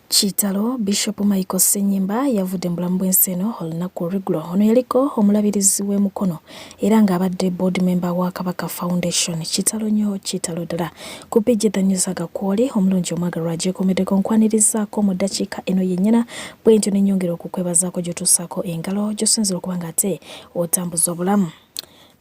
KITALO Bishop Michael Senyimba yavudde mu bulamu bw'ensi eno olunaku olw'eggulo. Ono yaliko omulabirizi w'emukono era ng'abadde board member wa Kabaka Foundation. KITALO nnyo KITALO ddala. Ku page etanyusa gakwoli omulungi omwagalwa agyekomeddeko nkwanirizzaako mu ddakiika eno yennyina bwentyo ne nnyongera okukwebazaako gy'otussaako engalo gy'osinzira okuba ng'ate otambuza obulamu.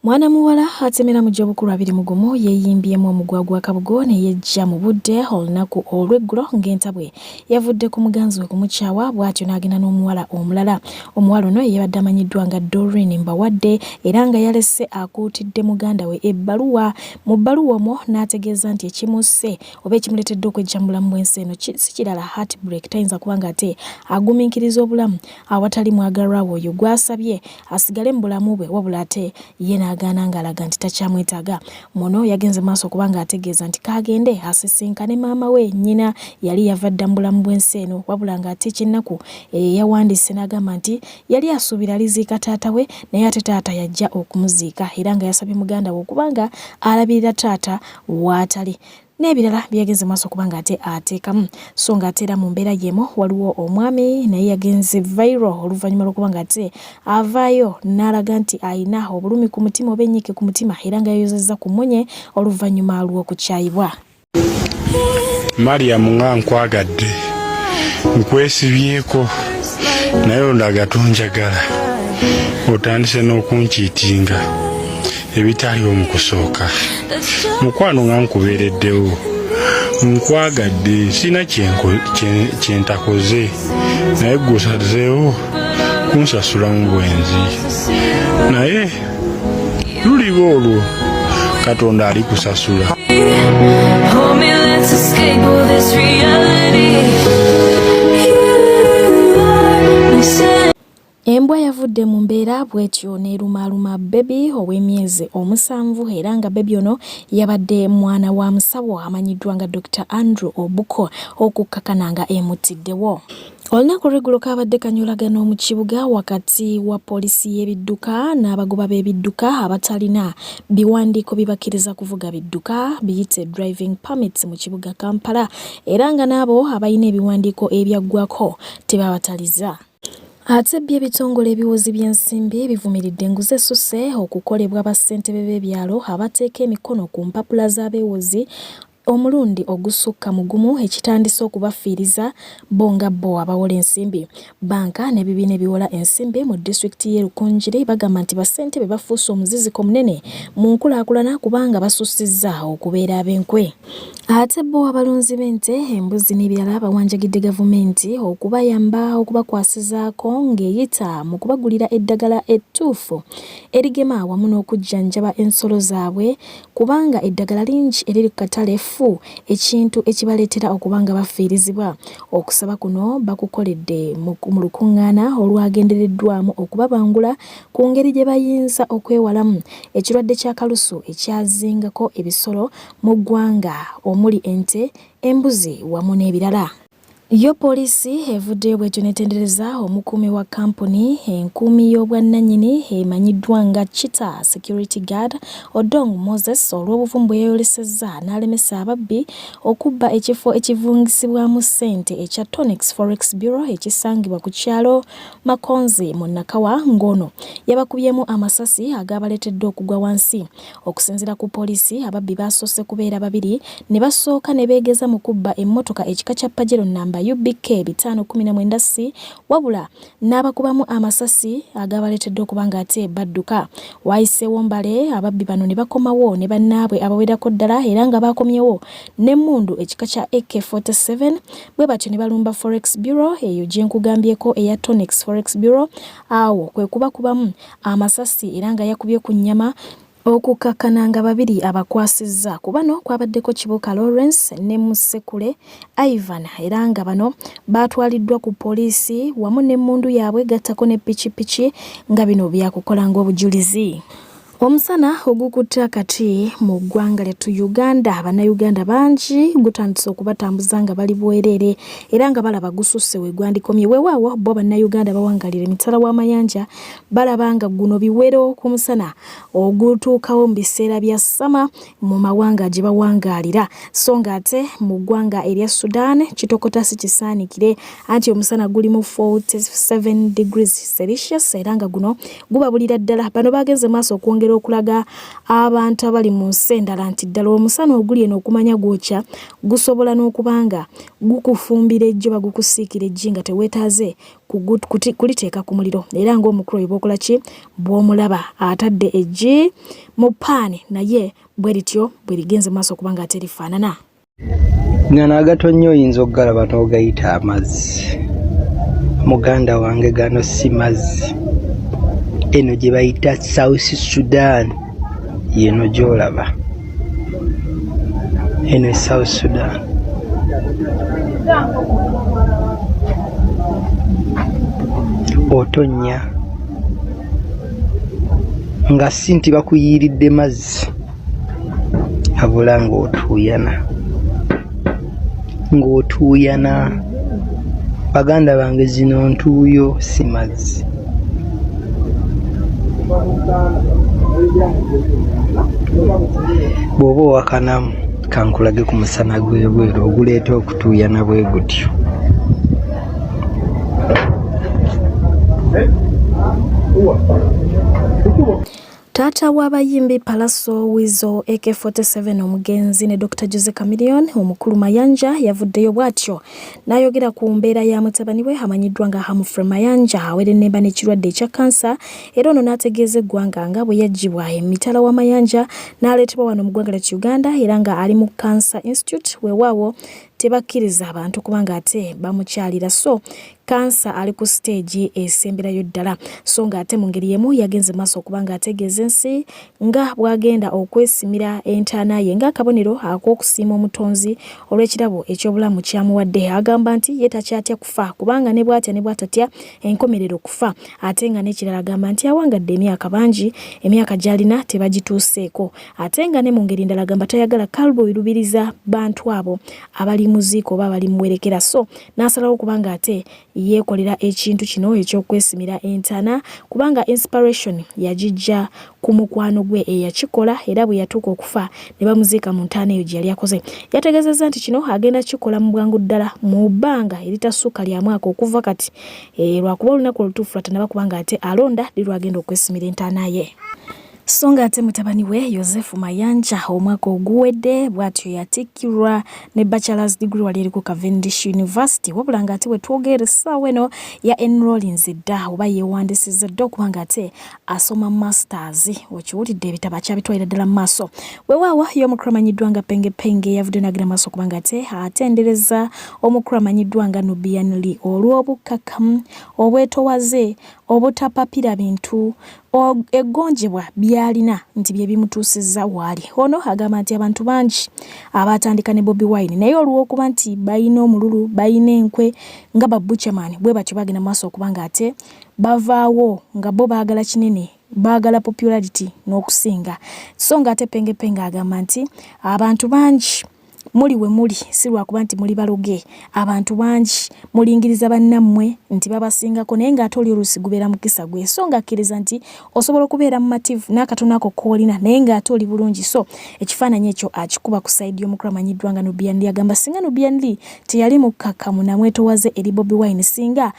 Mwana muwala atemera mu gy'obukulu 21 yeeyimbyemu omugwa gwa kabugo ne yejja mu budde olunaku olw'eggulo ng'entabwe yavudde ku muganzi we kumukyawa bw'atyo n'agenda n'omuwala omulala. Omuwala ono yabadde amanyiddwa nga Doreen Mbawadde era nga yalese akuutidde muganda we ebbaluwa. Mu bbaluwa omwo n'ategeeza nti ekimusse oba ekimuleetedde okwejja mu bulamu bw'ensi eno si kirala heartbreak, tayinza kuba ng'ate agumiikiriza obulamu awatali mwagalwa we oyo gw'asabye asigale mu bulamu bwe wabula ate ye n'agaana ng'alaga nti takyamwetaaga. Muno yagenze maaso kubanga ategeeza nti kaagende asisinkane maama we nnyina yali yava dda mu bulamu bw'ensi eno wabula ng'ate eky'ennaku yawandiise n'agamba nti yali asuubira aliziika taata we naye ate taata yajja okumuziika era nga yasabye muganda we okubanga alabirira taata w'atali. N'ebirala byagenze maaso kubanga ate ateekamu so ng'ate era mu mbeera y'emu waliwo omwami naye yagenze viral oluvannyuma lw'okuba ng'ate avaayo n'alaga nti ayina obulumi ku mutima oba ennyike ku mutima era nga yayozezza ku munye oluvannyuma lw'okukyayibwa. Mariam nga nkwagadde nkwesibyeko naye olaga tonjagala otandise n'okunkiitinga ebitaliwo mu kusooka. Mukwano nga nkubeereddewo nkwagadde sina kyentakoze naye gusazeewo kunsasula mu bwenzi naye luliba olwo Katonda ali kusasula. Embwa yavudde mu mbeera bw'etyo n'erumaaluma Bobi ow'emyezi 7 era nga Bobi ono yabadde mwana wa musawo amanyiddwa nga Dr. Andrew Obuko okukkakana nga emutiddewo. Olunaku olw'eggulo kaabadde kanyolagano mu kibuga wakati wa poliisi y'ebidduka n'abagoba b'ebidduka abatalina biwandiiko bibakkiriza kuvuga bidduka biyite driving permits mu kibuga Kampala era nga n'abo abalina ebiwandiiko ebyaggwako tebabataliza. Ate by'ebitongole ebiwozi by'ensimbi bivumiridde enguzi essusse okukolebwa bassentebe b'ebyalo abateeka emikono ku mpapula z'abeewozi omulundi ogusukka mu gumu ekitandise okubafiiriza bo nga bo abawola ensimbi. Banka n'ebibiina ebiwola ensimbi mu disitulikiti y'e Rukungiri bagamba nti bassentebe bafuuse omuziziko munene mu nkulaakulana kubanga basussizza okubeera ab'enkwe. Ate bo abalunzi b'ente, embuzi n'ebirala bawanjagidde gavumenti okubayamba okubakwasizaako ng'eyita mu kubagulira eddagala ettuufu erigema awamu n'okujjanjaba ensolo zaabwe kubanga eddagala lingi eriri ku katale ekintu ekibaleetera okubanga bafiirizibwa. Okusaba kuno bakukoledde mu lukuŋŋaana olwagendereddwamu okubabangula ku ngeri gye bayinza okwewalamu ekirwadde kya kalusu ekyazingako ebisolo mu ggwanga omuli ente, embuzi wamu n'ebirala. Yo poliisi evuddeyo bw'etyo n'etendereza omukuumi wa kampuni enkuumi y'obwannannyini emanyiddwa nga Chita Security Guard Odong Moses olw'obuvumu bwe yayolesezza n'alemesa ababbi okubba ekifo ekivungisibwamu ssente ekya Tonix Forex Bureau ekisangibwa ku kyalo Makonzi mu Nakawa ng'ono yabakubyemu amasasi agabaleetedde okugwa wansi. Okusinziira ku poliisi ababbi baasoose kubeera babiri ne basooka ne beegeza mu kubba emmotoka ekika kya Pajero namba UBK 519C wabula n'abakubamu amasasi agabaleetedde okuba ng'ate badduka. Wayiseewo mbale ababbi bano ne bakomawo ne bannaabwe abawerako ddala era nga baakomyewo n'emmundu ekika kya AK-47 bwe batyo ne balumba Forex Bureau eyo gye nkugambyeko eya Tonix Forex Bureau awo kwe kubakubamu amasasi era nga yakubye ku nnyama okukkakana nga babiri abakwasizza. Ku bano kwabaddeko Kibuka Lawrence ne Musekule Ivan era nga bano baatwaliddwa ku poliisi wamu n'emmundu yaabwe gattako ne pikipiki nga bino byakukola ng'obujulizi. Omusana ogukutta kati mu ggwanga lyattu Uganda, bannayuganda bangi gutandise okubatambuza nga bali bwerere era nga balaba gususse we gwandikomye. Weewaawo bo bannayuganda bawangalira emitala w'amayanja balaba nga guno biwero ku musana ogutuukawo mu biseera bya ssama mu mawanga gye bawangaalira. So ng'ate mu ggwanga erya Sudan kitokota si kisaanikire anti omusana guli mu 47 degrees Celsius era nga guno gubabulira ddala. Bano bagenze maaso okwongera okulaga abantu abali mu nsi endala nti ddala omusana oguli eno okumanya gwokya gusobola n'okubanga gukufumbira ejjo bagukusiikira ejji nga teweetaaze kuliteeka ku muliro era ng'omukulu oyo bw'okola ki bw'omulaba atadde ejji mu paani naye bwe lityo bwe ligenze maaso okubanga ate lifaanana. Gano agato nnyo oyinza okugalaba n'ogayita amazzi. Muganda wange gano si mazzi. Eno gye bayita South Sudan yeno gy'olaba. Eno South Sudan. Otonya nga si nti bakuyiiridde mazzi abula ng'otuuyana. Baganda bange zino ntuuyo si mazzi. Bw'oba owakanamu kankulage ku musana gw'ebweru oguleeta okutuuyana bwe gutyo. Taata w'abayimbi Palaso Wizo AK47 omugenzi ne Dr. Jose Chameleon omukulu Mayanja yavuddeyo bw'atyo n'ayogera ku mbeera ya mutabani we amanyiddwa nga Humphrey Mayanja awere nnemba n'ekirwadde ekya kansa era ono n'ategeeza eggwanga nga bwe yaggyibwa emitala wa Mayanja n'aleetebwa wano mu ggwanga lya Uganda era nga ali mu Cancer Institute weewaawo tebakkiriza abantu kubanga ate bamukyalira. So kansa ali ku stage esemberayo ddala. So ng'ate mu ngeri yemu yagenze maaso okubanga ategeeza ensi nga bw'agenda okwesimira entaana ye ng'akabonero ak'okusiima omutonzi olw'ekirabo eky'obulamu kyamuwadde. Agamba nti ye takyatya kufa kubanga ne bw'atatya enkomerero kufa. Ate nga n'ekirala agamba nti awangadde emyaka bangi, emyaka gy'alina tebagituuseeko. Ate nga ne mu ngeri ndala agamba tayagala kalubirubiriza bantu abo abali muziiko oba bali muwerekera. So n'asalawo kubanga ate yeekolera ekintu kino eky'okwesimira entaana kubanga inspiration yagijja ku mukwano gwe eyakikola era bwe yatuuka okufa ne bamuziika mu ntaana eyo gye yali akoze. Yategeezezza nti kino agenda kikola mu bwangu ddala mu bbanga eritasukka lya mwaka okuva kati lwakuba olunaku olutuufu lwatanaba kubanga ate alonda lwagenda okwesimira entaana ye. So ng'ate mutabani we Joseph Mayanja omwaka oguwedde bw'atyo yatikkirwa ne bachelor's degree wali eri ku Cavendish University wabula ng'ate we twogera essaawa eno ya enrollinze dda oba yeewandisizza dda okubanga ate asoma masters. Okiwulidde ebitabo akyabitwalira ddala mu maaso. Weewaawo y'omukulu amanyiddwa nga Penge yavudde n'agenda maaso okubanga ate atendereza omukulu amanyiddwa nga Nubian Lee olw'obukkakkamu obwetowaze obutapapira bintu eggonjebwa byalina nti bye bimutuusizza waali. Ono agamba nti abantu bangi abatandika ne Bobi Wine naye olw'okuba nti balina omululu balina enkwe nga babuchaman bwe batyo bagenda maaso okubanga ate bavaawo nga bo baagala kinene baagala popularity n'okusinga. So ng'ate Penge agamba nti abantu bangi muli we muli si lwakuba nti muli baloge. Abantu bangi mulingiriza bannammwe nti babasingako naye ng'ate oli oluusi gubeera mukisa gwe. So ng'akkiriza nti osobola okubeera mumativu n'akatono ako koolina naye ng'ate oli bulungi. So ekifaananyi ekyo akikuba ku sayidi y'omukulu amanyiddwa nga Nubian Lee. Agamba singa Nubian Lee teyali mukkakkamu namwetowaze eri Bobi Wine singa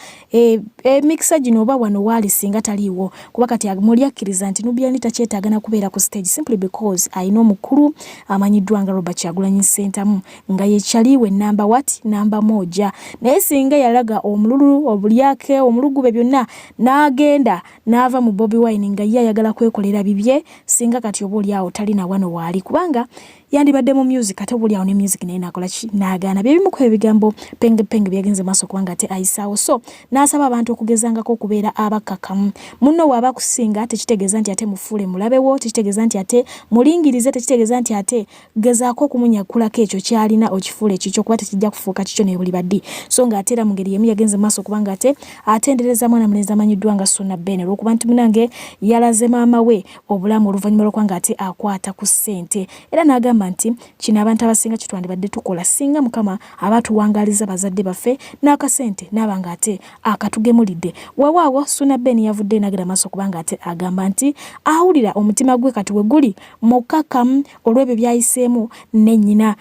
emikisa gino oba wano waali singa taliiwo kuba kati muli akkiriza nti Nubian Lee takyetaagana kubeera ku stage simply because alina omukulu amanyiddwa nga Robert Kyagulanyi Ssentamu nga yekyaliwe namba moja. Naye singa yalaga omululu obulyake omulugube byonna n'agenda n'ava mu Bobi Wine nga ye ayagala kwekolera bibye singa kati oba oli awo talina wano waali kubanga yandibadde mu music ate buli awo ne music naye nakola nagaana byebimu ku ebigambo penge byagenze maaso kubanga ate ayisaawo so n'asaba abantu okugezangako okubeera abakakamu munno waba kusinga tekitegeeza nti ate mufuule mulabewo tekitegeeza nti ate mulingirize tekitegeeza nti ate gezaako okumunyakulako ekyo kyalina okifuule ekikyo kuba tekijja kufuuka kikyo ne buli baddi so ng'ate era mu ngeri yemu yagenze maaso kubanga ate atendereza mwana munezi amanyiddwa nga Ssuuna Ben olw'okuba nti munange yalaze maama we obulamu oluvannyuma lw'okubanga ate akwata ku ssente era n'agamba nti kino abantu abasinga kitwandibadde tukola singa mukama abatuwangaliza bazadde baffe n'akasente n'abanga ate akatugemulidde wewaawo Ssuuna Ben yavudde n'agenda maaso kubanga ate agamba nti awulira omutima gwe kati we guli mukakamu olw'ebyo byayiseemu ne nnyina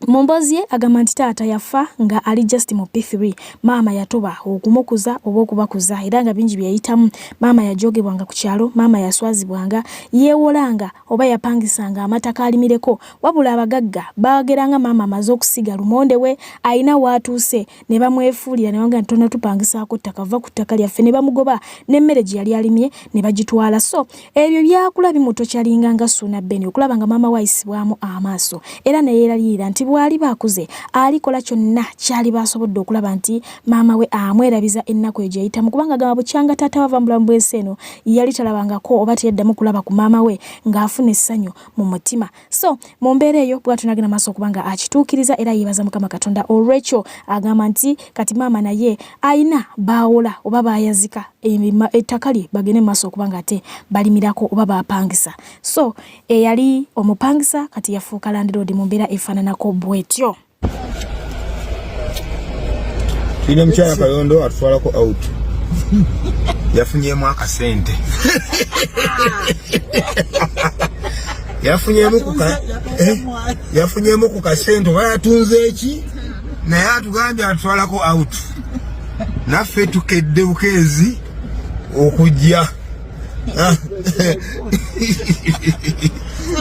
mu mboozi ye agamba nti taata yafa nga ali just mu P3 maama yatoba okumukuza oba okubakuza era nga bingi byayitamu maama yajogebwanga ku kyalo maama yaswazibwanga yeewolanga oba yapangisanga amataka alimireko wabula abagagga bageranga maama amaze okusiga lumonde we ayina waatuuse ne bamwefuulira ne bamugamba nti tupangisaako ttaka va ku ttaka lyaffe ne bamugoba n'emmere gye yali alimye ne bagitwala so ebyo byakula bimutokyalinga nga Ssuuna Ben okulaba nga maama wayisibwamu amaaso era ne yeeraliira nti bwali bakuze alikola kyonna kyali basobodde okulaba nti maama we amwerabiza ennaku egyo yayitamu kubanga gamba bukyanga taata wava mu bulamu bw'ensi eno yali talabangako oba teyaddamu kulaba ku maama we ng'afuna essanyu mu mutima so mu mbeera eyo bw'atyo n'agenda maaso okubanga akituukiriza era yeebaza Mukama Katonda olw'ekyo agamba nti kati maama naye ayina baawola oba baayazika ettaka lye bagende mu maaso okubanga ate balimirako oba baapangisa so eyali omupangisa kati yafuuka landlord mu mbeera efaananako bwetyo. Tulina mukyala Kayondo atutwalako out yafunyeemu akasente yafunyeemu ku kasente oba yatunze eki naye atugambye atutwalako out naffe tukedde bukeezi okujja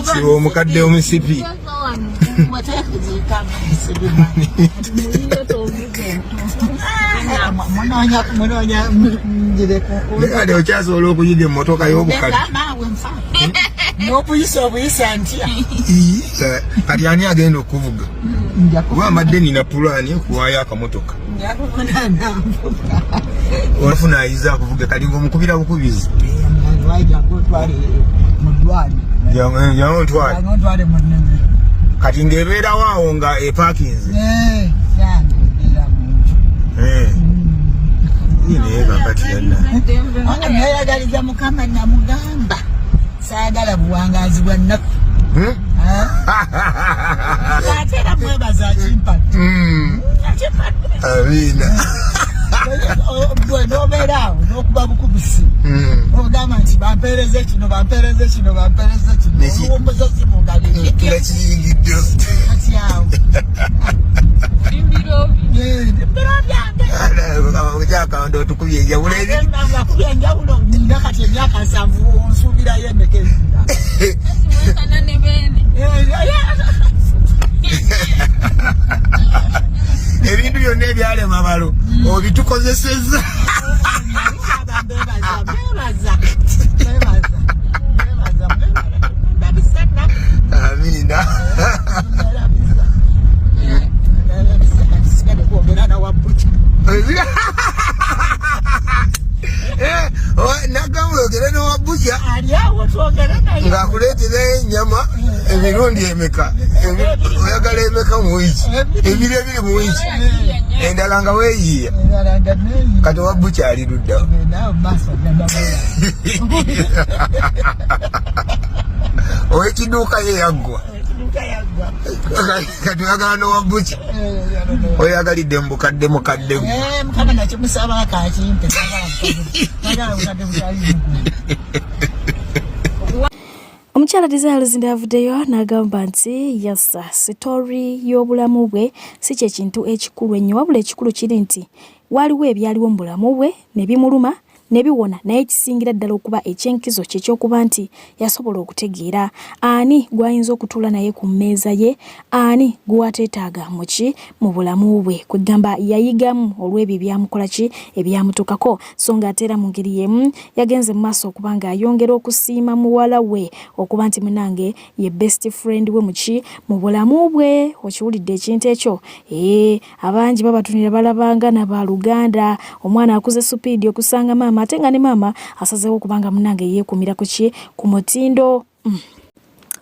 siba omukadde omusipi ale okyasobola okuyiga emmotoka y'obukadde n'obuyisa ntya kati ani agenda okuvuga kuba amadde nina pulaani okuwaayo akamotoka olafuna ayiza akuvuga kati ng'omukubira bukubizi ntwale kati ng'ebeerawo awo nga epakinze naye kakati yenna nayagaliza Mukama namugamba saagala buwangazi bwa nnaku ate era mwebaza akimpatu amiina gwe n'obeera awo n'okuba bukubisi ogamba nti bampeereze kino oluwomboza tulakiyingidde kati awo kyakawanda otukubye enjawulo akubye enjawulo nina kati emyaka 7 onsuubirayo emeka ebintu byonna ebyalema balo obitukozesezza amiina nagamulogere nowabuja ng'akuleetera ennyama emirundi emeka oyagala emeka mu wiiki ebiri ebiri mu wiiki endala nga weeyiiya kati owabuja ali luddawo owekiduuka ye yaggwa kati oyagala nowabuja oyagalidde mu bukadde mukaddemu Mukama nakimusaba akakimpe omukyala Desires ndavuddeyo n'agamba nti yasa sitori y'obulamu bwe si kyekintu ekikulu ennyo wabula ekikulu kiri nti waliwo ebyaliwo mu bulamu bwe ne bimuluma ne biwona naye kisingira ddala okuba ekyenkizo kye ky'okuba nti yasobola okutegeera ani gw'ayinza okutuula naye ku mmeeza ye, ani gw'ateetaaga mu bulamu bwe, kwegamba yayigamu olw'ebyo ebyamukola ki ebyamutukako. So ng'ate era mu ngeri y'emu yagenze mu maaso okuba ng'ayongera okusiima muwala we okuba nti munange ye best friend we mu bulamu bwe. Okiwulidde ekintu ekyo? Abangi babatunira balabanga n'abaluganda, omwana akuze supiidi okusanga maama, ate nga ne maama asazeewo okubanga munange yeekumira ku mutindo.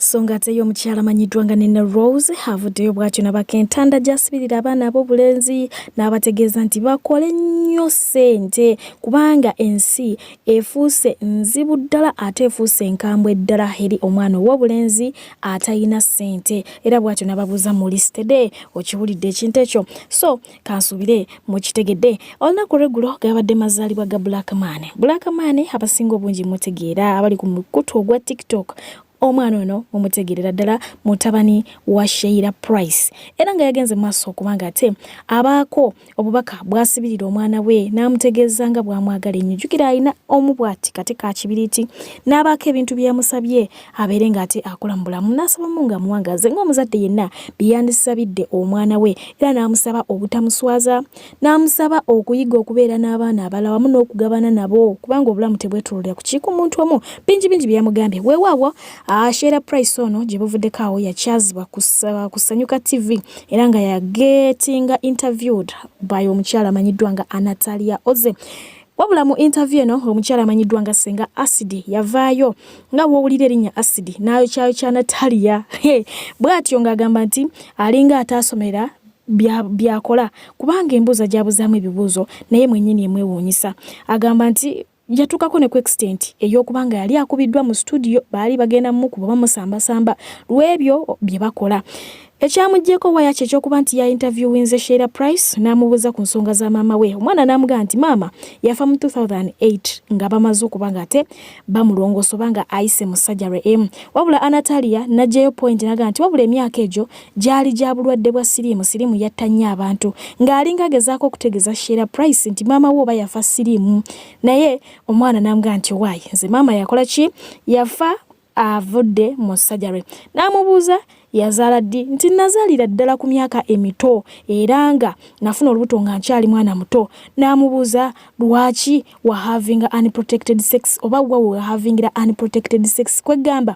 So ng'ate y'omukyala amanyiddwa nga Nene Rose avuddeyo bw'atyo n'abakentanda gy'asibirira abaana ab'obulenzi n'abategeeza nti bakole nnyo ssente kubanga ensi efuuse nzibu ddala ate efuuse enkambwe ddala eri omwana ow'obulenzi atalina ssente. Era bw'atyo n'ababuuza mu lisitede. Okiwulidde ekintu ekyo? So kansuubire mukitegedde. Olunaku lw'eggulo gabadde mazaalibwa ga Black Man. Black Man abasinga obungi mutegeera abali ku mukutu ogwa TikTok. Omwana ono mumutegerera ddala mutabani wa Sheila Price. Era nga yagenze maaso okubanga ate abaako obubaka bwasibirira omwana we n'amutegeeza nga bw'amwagala ennyo. Jjukira alina omubwati kati ka kibiriiti n'abaako ebintu byamusabye abeere ng'ate akola mu bulamu. N'asabamu nga muwangaze ng'omuzadde yenna byandisabidde omwana we. Era n'amusaba obutamuswaza, n'amusaba okuyiga okubeera n'abaana abalala wamu n'okugabana nabo kubanga obulamu tebwetululira ku kiiko muntu omu. Bingi byamugambye. Weewaawo Sheila Price ono gye buvuddeko awo yakyazibwa ku Sanyuka TV era nga yagetinga interviewed by omukyala amanyiddwa nga Anatalia Oze. Wabula mu interview eno omukyala amanyiddwa nga Senga Acid yavaayo nga wowulira erinnya Acid nayo kyayo kya Natalia. Bw'atyo ng'agamba nti alinga ataasomera byakola kubanga embuuza gyabuzaamu ebibuuzo naye mwennyini emwewuunyisa. Agamba nti yatuukako ne ku extent ey'okubanga yali akubiddwa mu studio baali bagenda mukuba bamusambasamba lw'ebyo bye bakola. Ekyamuggyeko waya kye ky'okuba nti ya interviewinze Sheila Price n'amubuuza ku nsonga za maama we. Omwana n'amugamba nti maama yafa mu 2008 nga bamaze okuba nga ate bamulongoosa oba nga ayise mu surgery emu. Wabula Anatalia n'aggyayo point n'agamba nti wabula emyaka egyo gyali gya bulwadde bwa siriimu yatta nnyo abantu ng'alinga agezaako okutegeeza Sheila Price nti maama we oba yafa siriimu. Naye omwana n'amugamba nti waayi nze maama yakola ki? Yafa avudde mu surgery. N'amubuuza yazaala ddi? Nti nazaalira ddala ku myaka emito era nga nafuna olubuto nga nkyali mwana muto. N'amubuuza lwaki wa having unprotected sex oba wa having unprotected sex. Kwegamba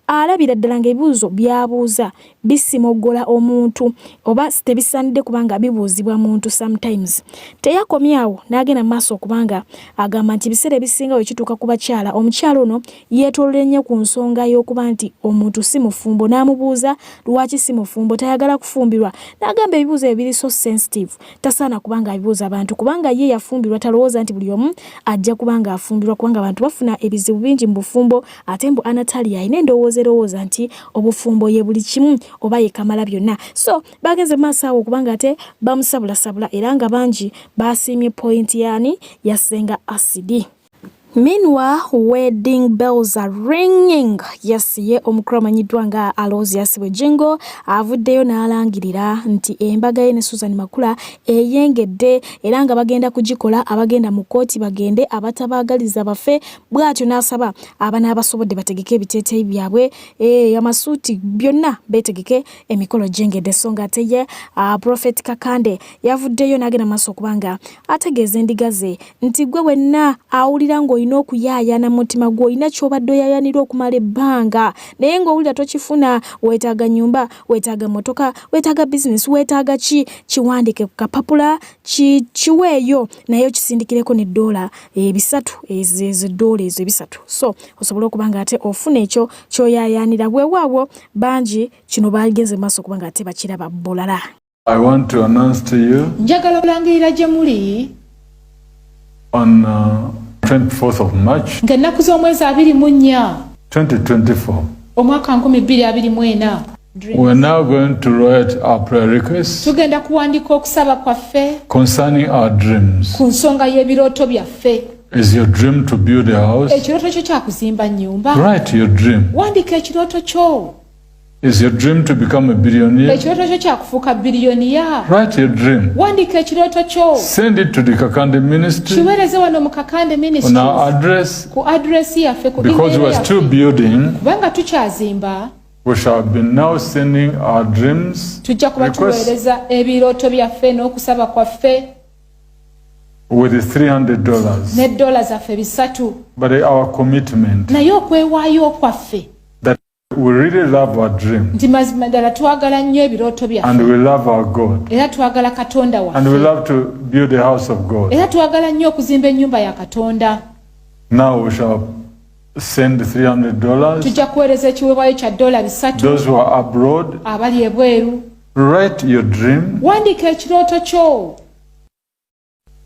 alabira ddala ng'ebibuuzo byabuuza bisimoggola omuntu oba tebisaanidde kubanga bibuuzibwa muntu sometimes. Teyakomyawo n'agenda maaso okubanga agamba nti biseera ebisinga bwe kituuka ku bakyala omukyala ono yeetoolole nnyo ku nsonga y'okuba nti omuntu si mufumbo. N'amubuuza lwaki si mufumbo, tayagala kufumbirwa. N'agamba ebibuuzo ebiri so sensitive tasaana kubanga abibuuza abantu kubanga ye yafumbirwa talowooza nti buli omu ajja kubanga afumbirwa kubanga abantu bafuna ebizibu bingi mu bufumbo ate mbu Anatalia ayina endowooza erowooza nti obufumbo ye buli kimu oba ye kamala byonna. So bagenze maaso awo okubanga ate bamusabula era nga bangi basiimye point yani ya Senga Acid. Meanwhile, wedding bells are ringing. Yes, ye omukulu amanyiddwa nga Aloysius Bwejengo avuddeyo n'alangirira nti embaga ye ne Susan Makula eyengedde era nga bagenda kugikola abagenda mu kooti bagende abatabaagaliza bafe. Bw'atyo n'asaba abana abasobodde bategeke ebiteeteeyi byabwe amasuuti byonna beetegeke emikolo gyengedde. So nga ate ye Prophet Kakande yavuddeyo n'agenda maaso okubanga ategeeza endiga ze nti gwe wenna awulira ngo olina okuyaayana mu mutima gwo, olina ky'obadde oyaayanira okumala ebbanga naye ng'owulira tokifuna. Weetaaga nyumba, weetaaga motoka, weetaaga bizinesi, weetaaga ki? Kiwandiike ku kapapula kiweeyo naye okisindikireko ne $3 ezo $3 ezo 3. So osobola okuba nga ate ofuna ekyo ky'oyaayanira. Weewaawo bangi kino bageze maaso okuba nga ate bakiraba bulala. I want to announce to you njagala kulangirira gye muli on 24th of March ng'ennaku z'omwezi 24 2024 omwaka 2024 we're now going to write our prayer requests tugenda kuwandiika okusaba kwaffe concerning our dreams. ku nsonga y'ebirooto byaffe. Is your dream to build a house? Ekirooto kyo kya kuzimba nnyumba? Write your dream. Wandiika ekirooto kyo. Is your dream to become a billionaire? Ekirooto kyo kyakufuuka biliyoniya. Write your dream. Wandiika ekirooto kyo. Send it to the Kakande ministry. Kiweereze wano mu Kakande ministry. On our address. Ku address yaffe ku Because we are still building. Kubanga tukyazimba. We shall be now sending our dreams. Tujja kuba tuweereza ebirooto byaffe n'okusaba kwaffe. With $300. Ne dollars zaffe 3. But our commitment. Naye okwewaayo kwaffe. We really love our dream. Nti mazima ddala twagala nnyo ebirooto byaffe. And we love our God. Era twagala Katonda waffe. And we love to build the house of God. Era twagala nnyo okuzimba ennyumba ya Katonda. Now we shall send $300. Tujja kuweereza ekiweebwayo kya $3. Those who are abroad. Abali ebweru. Write your dream. Wandiika ekirooto kyo.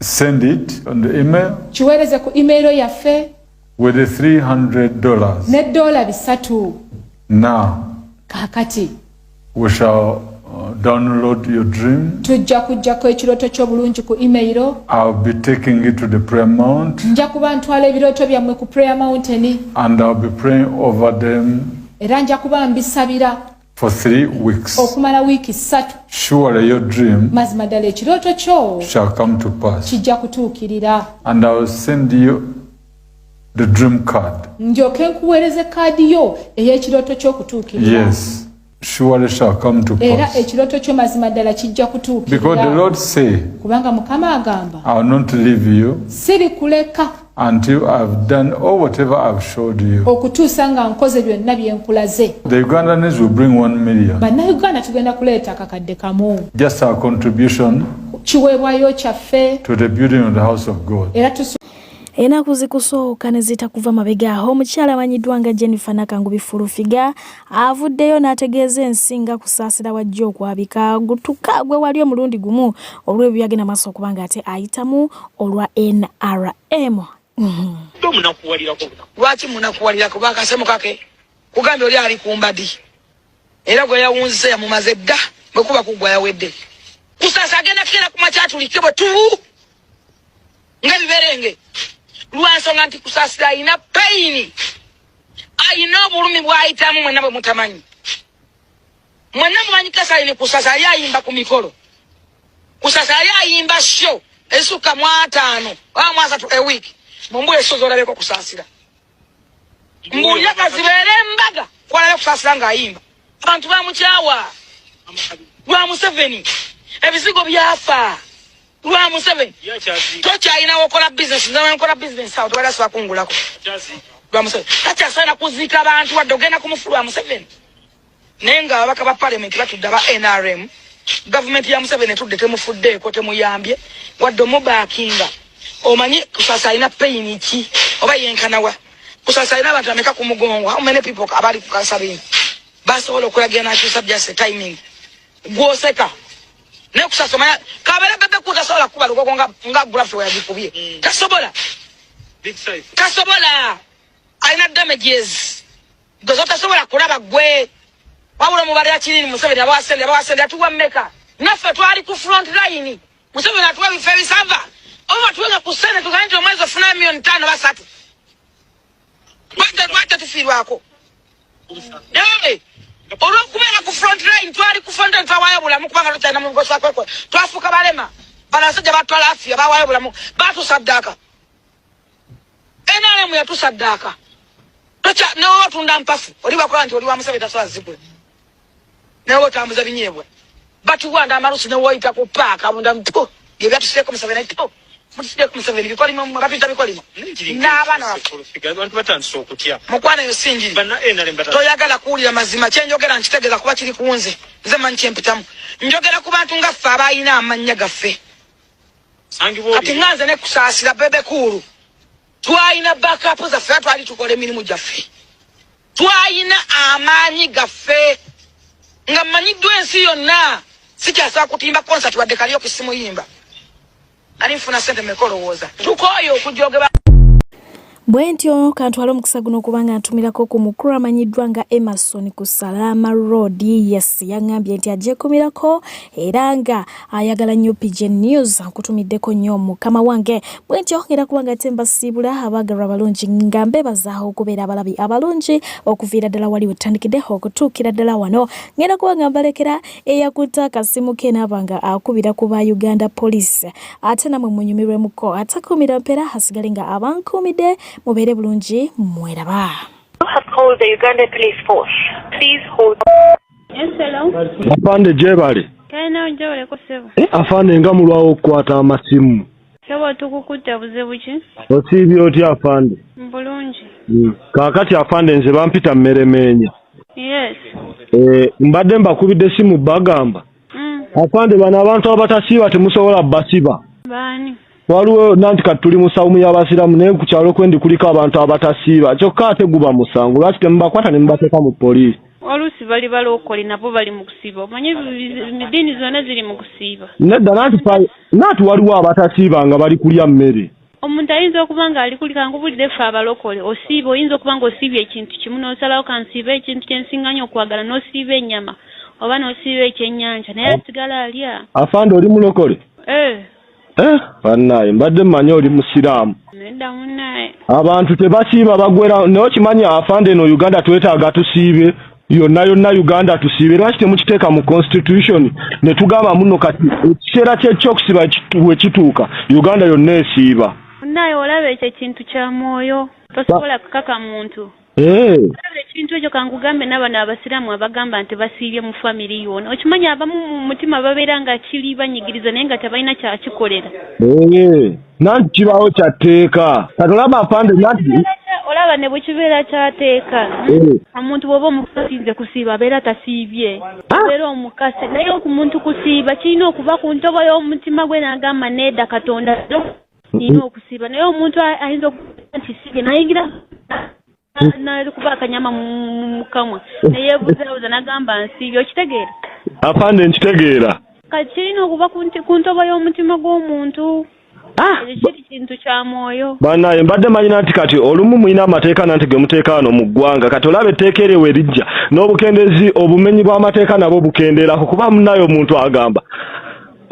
Send it on the email. Kiweereze ku email yaffe. With the $300. Ne $3. Now, kakati we shall download your dream. Tujja kujjako ekirooto kyo bulungi ku email. I'll be taking it to the prayer mount. Nja kuba ntwala ebirooto byammwe ku prayer mountain. And I'll be praying over them. Era nja kuba mbisabira. For 3 weeks. Okumala wiiki 3. Surely your dream. Mazima ddala ekirooto kyo. Shall come to pass. Kijja kutuukirira. And I'll send you the dream card. Njoke nkuweereze kaadi yo ey'ekirooto ky'okutuukirira. Yes, surely shall come to pass. Era ekirooto kyo mazima ddala kijja kutuukirira. Because the Lord say, kubanga Mukama agamba, I will not leave you sirikuleka until I've done all whatever I've showed you. Okutuusa nga nkoze byonna bye nkulaze. The Ugandans will bring 1 million. Bannayuganda tugenda kuleeta akakadde kamu. Just our contribution kiweebwayo kyaffe to the building of the house of God. Era Enaku zikusooka ne zitakuva mabega aho omukyala amanyiddwa nga Jennifer Nakangu Bifulufiga avuddeyo n'ategeeza ensinga kusaasira wajja okwabika gutuka gwe wali omulundi gumu olw'ebyo byagenda maaso okuba nga ate ayitamu olwa NRM. Lwaki munakuwalirako bakasemo kake kugambye oli ali kumbadi era gwe yawunzise yamumaze dda bwe kuba kugwa yawedde kusasa agenda kera ku makyatulike bwe tu ngabiberenge lwansonga nti kusasira ayina paini ayina obulumi bwayitamu mwenna bwe mutamanyi mwenna mumanyi kasa ayine kusasa ali ayimba ku mikolo kusasa ali ayimba show esuka mu 5 oba mu 3 a week mumbule show zolabeko kusasira mbuya kazibere mbaga kwalabe kusasira nga ayimba abantu bamukyawa lwa Museveni ebizigo byafa lwa Museveni tokyalina okola business nawe nkola business awo tewala soba kungulako lwa Museveni takyasana kuziika abantu wadde ogenda kumufulu wa Museveni naye nga ababaka ba parliament batudde aba NRM gavumenti ya Museveni etudde temufuddeeko temuyambye wadde omubaakinga omanyi kusasa alina payini ki oba yenkanawa kusasa alina abantu ameka ku mugongo how many people abali ku kasabini basobola okulagira nakyusa just timing gwoseka ne kusasa manya kabere bebe kutasobola kuba lugogo nga graph ya bikubye tasobola big size tasobola alina damages because tasobola kulaba gwe wabula mubali akirini Museveni abawasende atuwa mmeka naffe twali ku front line Museveni atuwa bife bisava oba tuwenga ku Senate tukanjira omwezi ofuna $5 basatu wate tufirwako olwokubeera ku front line twali ku front line twawayo bulamu kubanga tukyalina mu ngosa kwekwe twafuuka balema bano abasajja batwala afya bawayo bulamu batusaddaaka NRM yatusaddaaka newe otunda mpafu oli bakola nti oli wa Museveni tasobola zigwe newe otambuza binyeebwa batuwanda amalusi newoyita ku paaka abunda mpo byebyatusireeko Museveni to mutisireeko Museveni bikolimo batuyita bikolimo n'abaana mukwana yo sinjiri toyagala kuwulira mazima kyenjogera nkitegeeza kuba kiri kunze nze manyi kyempitamu njogera ku bantu nga ffe abayina amannya gaffe kati nganze ne kusaasira bebe kuulu twalina backup zaffe era twali tukola emirimu gyaffe twalina amaanyi gaffe nga mmanyiddwa ensi yonna sikyasobola kutimba concert wadde kaliyo ku ssimu yimba ali nfuna ssente mekolowooza tukooyo okujogeba Bwentyo kantwala omukisa guno kubanga ntumirako ku mukulu amanyiddwa nga Emerson ku Salama Road. Yes, yangambye nti ajekumirako era nga ayagala nnyo PGN News nkutumiddeko nnyo mukama wange. Bwentyo ngera kubanga temba siibula abagalwa abalungi nga mbebazaaho okubeera abalabi abalungi okuviira ddala wali wetutandikidde okutuukira ddala wano. Ngera kubanga mbalekera eyakuta akasimu ke n'abanga akubira ku ba Uganda Police ate namwe munyumirwemuko atakuumira mpera hasigale nga abankuumidde mubere bulungi mweraba. Have called the Uganda Police Force. Please hold. Yes, hello. Afande jebale. Kaina njole ko sebo. Afande nga mulwawo okukwata amasimu. Sebo tukukuta buzebu ki? Osiibye otya afande? Bulungi. Kaakati afande nze bampita mmeremenya. Yes. Mbadde mbakubidde simu bagamba. Afande bano abantu abatasiiba temusobola basiba. Bani? Waliwo nanti kati tuli mu sawumu y'abasiraamu naye ku kyalo kwendi kuliko abantu abatasiiba kyokka ate guba musango lwaki temubakwata ne mubateeka mu poliisi. Oluusi bali balokole nabo bali mu kusiiba omanyi ddiini zonna ziri mu kusiiba. Nedda nanti waliwo abatasiiba nga bali kulya mmere. Omuntu ayinza okuba nga ali kulika ngubulidde ffe abalokole osiiba oyinza okuba nga osiibye ekintu kimu n'osalawo kansiiba ekintu kyensiŋŋanya okwagala n'osiiba ennyama oba n'osiiba ekyennyanja naye asigala alya. Afande oli mulokole? Bannaye mbadde mmanyi oli musiraamu. Nedda munnaye. Abantu tebasiiba bagwera naye okimanyi afande eno Uganda twetaaga tusiibe yonna Uganda tusiibe lwaki temukiteeka mu constitution ne tugamba muno kati ekiseera ky'okusiba we kituuka Uganda yonna esiiba. Munnaye olaba ekyo ekintu kya mwoyo tosobola kukaka muntu. Ekintu ekyo kankugambe n'abano abasiraamu abagamba nti basiibye mu family yonna okimanyi abamu mu mutima babeera nga kiri banyigiriza naye nga tebalina kyakikolera. Nanti kibaawo kyatteeka kati olaba afande nanti olaba ne bwe kibeera kyateeka omuntu bw'oba omukasi nze kusiiba abeera tasiibye abeera omukasi naye omuntu kusiiba kirina okuba ku ntobo y'omutima gwe n'agamba nedda Katonda nina okusiiba naye omuntu ayinza okuba nti siibye nayigira kuba akanyama mu kamwa neyeebuzabuza n'agamba nsiibye okitegeera? Afande nkitegeera. Kati kirina okuba ku ntobo y'omutima gw'omuntu. Kiri kintu kya mwoyo. Bannaye mbadde manyina nti kati olumu mulina amateeka nanti ge muteeka wano mu ggwanga kati olaba etteeka eryo we lijja n'obukendezi obumenyi bw'amateeka nabwo bukendeerako kuba munayo omuntu agamba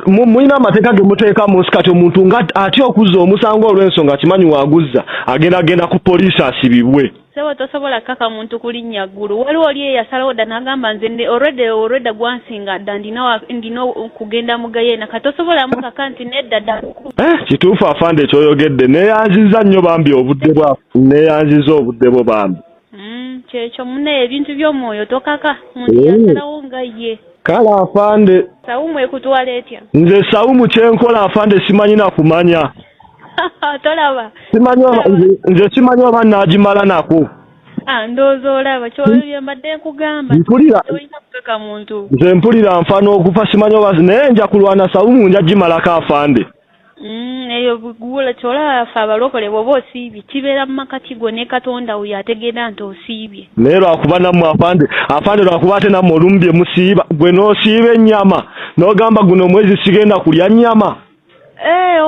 mulina amateeka ge muteeka mu nsi kati omuntu nga atya okuzza omusango olw'ensonga kimanyi waaguzza agenda ku poliisi asibibwe. Sebo tosobola kaka muntu kulinnya ggulu waliwo oli eyasalawo dda n'agamba nze already gwansinga dda ndina kugenda mugayena kati tosobola mukaka nti nedda dda. Kituufu afande ekyoyogedde neeyanziza nnyo bambi neeyanziza obudde bwo bambi. Kyekyo munnaye ebintu by'omwoyo tokaka muntu yasalawo nga ye. Kale afande. Sawumu ekutwala etya? Nze sawumu kyenkola afande simanyi na kumanya. Tolaba. Nze simanyi oba naagimala nako. Ndowooza olaba kyolabye mbadde nkugamba. Tolina kukaka muntu. Nze mpulira nfaana okufa simanyi oba naye nja kulwana sawumu nja gimalako afande. Eyo bugula kyolaba ffe abalokole bw'oba osiibye kibeera mu makati go ne Katonda oyo ategeera nti osiibye. Naye lwakuba nammwe afande lwakuba ate nammwe olumu bye musiiba gwe n'osiiba ennyama n'ogamba guno omwezi sigenda kulya nnyama.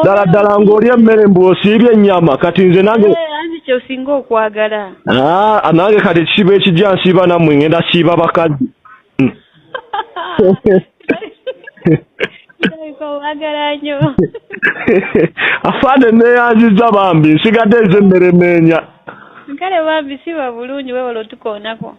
Ddala ng'olya emmere mbu osiibye ennyama kati nze nange anzi kyosinga okwagala. Nange kati ekisiibo ekijja nsiiba nammwe ngenda siiba bakazi. Wagala nnyo. Afande neeyanziza bambi nsigadde nze mmeremenya. Kale bambi siba bulungi weewala otukoonako.